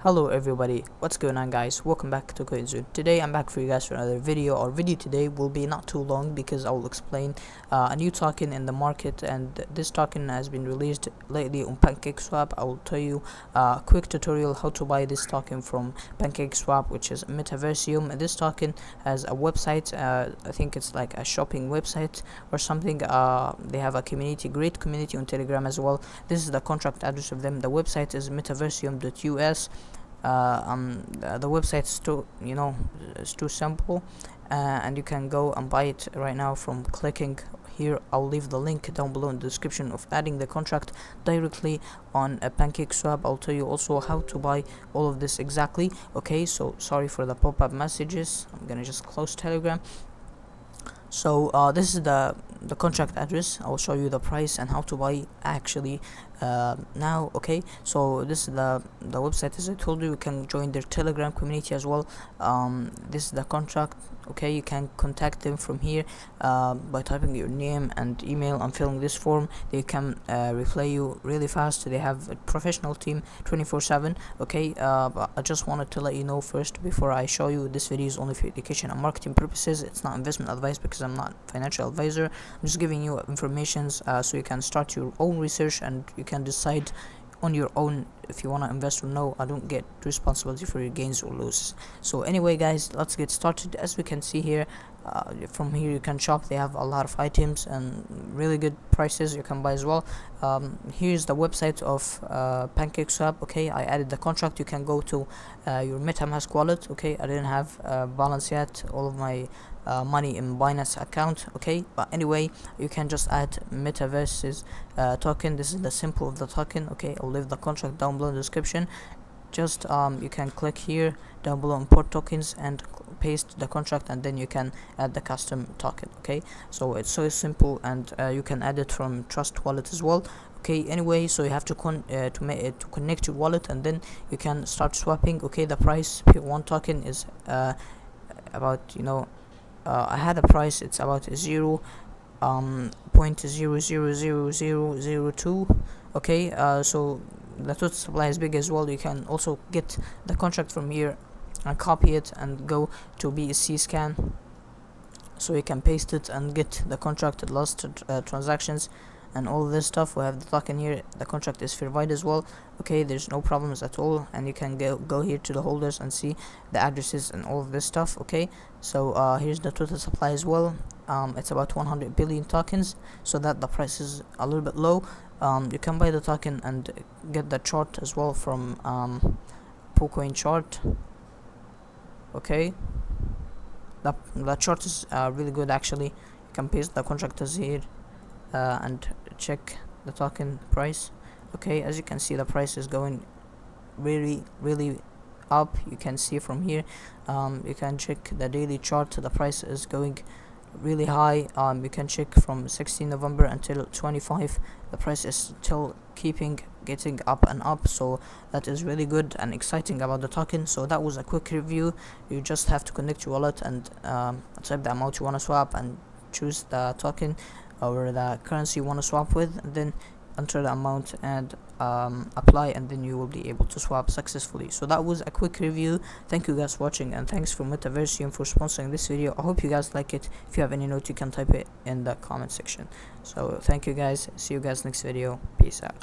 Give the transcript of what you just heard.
Hello everybody, what's going on guys? Welcome back to CoinZone. Today I'm back for you guys for another video. Our video today will be not too long because I will explain a new token in the market, and this token has been released lately on Pancakeswap. I will tell you a quick tutorial how to buy this token from Pancakeswap, which is Metaversium. This token has a website, I think it's like a shopping website or something. They have a great community on Telegram as well. This is the contract address of them. The website is metaversium.us. The website is too simple, and you can go and buy it right now from clicking here. I'll leave the link down below in the description of adding the contract directly on Pancakeswap. I'll tell you also how to buy all of this exactly. Okay, so sorry for the pop-up messages. I'm gonna just close Telegram. So this is the contract address. I'll show you the price and how to buy actually now. Okay, so this is the website. As I told you, you can join their Telegram community as well. This is the contract. Okay, you can contact them from here by typing your name and email and filling this form. They can reply you really fast. They have a professional team 24/7. Okay, but I just wanted to let you know first before I show you. This video is only for education and marketing purposes. It's not investment advice because I'm not a financial advisor. I'm just giving you information so you can start your own research and you can decide on your own if you want to invest or no. I don't get responsibility for your gains or losses. So anyway guys, let's get started. As we can see here, from here you can shop. They have a lot of items and really good prices you can buy as well. Here's the website of Pancakeswap. Okay, I added the contract. You can go to your MetaMask wallet. Okay, I didn't have balance yet, all of my money in Binance account. Okay, but anyway, you can just add Metaverse's token. This is the symbol of the token. Okay, I'll leave the contract down below in the description. Just you can click here down below, import tokens, and paste the contract, and then you can add the custom token. Okay, so it's so simple, and you can add it from Trust Wallet as well. Okay, anyway, so you have to connect your wallet, and then you can start swapping. Okay, the price per one token is about, I had a price, it's about 0.000002. okay, so the total supply is big as well. You can also get the contract from here and copy it and go to BSC scan, so you can paste it and get the contract, lost transactions and all this stuff. We have the token here. The contract is verified as well. Okay, there's no problems at all, and you can go here to the holders and see the addresses and all of this stuff. Okay, so here's the total supply as well. It's about 100 billion tokens, so that the price is a little bit low. You can buy the token and get the chart as well from PoCoin chart. Okay, the chart is really good actually. You can paste the contractors here and check the token price. Okay, as you can see, the price is going really up. You can see from here. You can check the daily chart. The price is going really high. You can check from 16 November until 25. The price is still getting up and up, so that is really good and exciting about the token. So that was a quick review. You just have to connect your wallet and type the amount you want to swap and choose the token or the currency you want to swap with, and then enter the amount and apply, and then you will be able to swap successfully. So that was a quick review. Thank you guys for watching, and thanks for Metaversium for sponsoring this video. I hope you guys like it. If you have any note, you can type it in the comment section. So thank you guys. See you guys next video. Peace out.